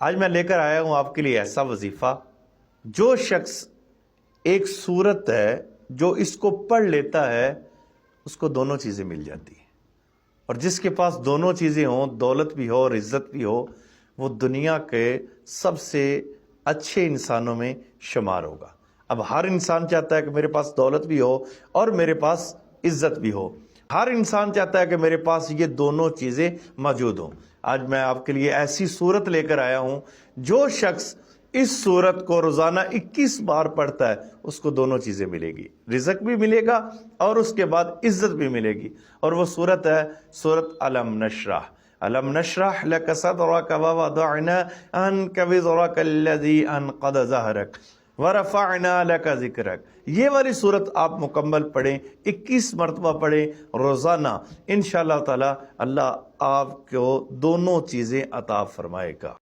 آج میں لے کر آیا ہوں آپ کے لیے ایسا وظیفہ، جو شخص ایک صورت ہے جو اس کو پڑھ لیتا ہے اس کو دونوں چیزیں مل جاتی ہیں، اور جس کے پاس دونوں چیزیں ہوں، دولت بھی ہو اور عزت بھی ہو، وہ دنیا کے سب سے اچھے انسانوں میں شمار ہوگا۔ اب ہر انسان چاہتا ہے کہ میرے پاس دولت بھی ہو اور میرے پاس عزت بھی ہو، ہر انسان چاہتا ہے کہ میرے پاس یہ دونوں چیزیں موجود ہوں۔ آج میں آپ کے لیے ایسی صورت لے کر آیا ہوں، جو شخص اس صورت کو روزانہ 21 بار پڑھتا ہے اس کو دونوں چیزیں ملے گی، رزق بھی ملے گا اور اس کے بعد عزت بھی ملے گی، اور وہ صورت ہے سورت علم نشرح۔ علم نشرح لک صدرک ووضعنا عنک وزرک الذی انقض ظہرک ورفعنا لک ذکرک۔ یہ والی صورت آپ مکمل پڑھیں، 21 مرتبہ پڑھیں روزانہ، انشاءاللہ تعالی اللہ آپ کو دونوں چیزیں عطا فرمائے گا۔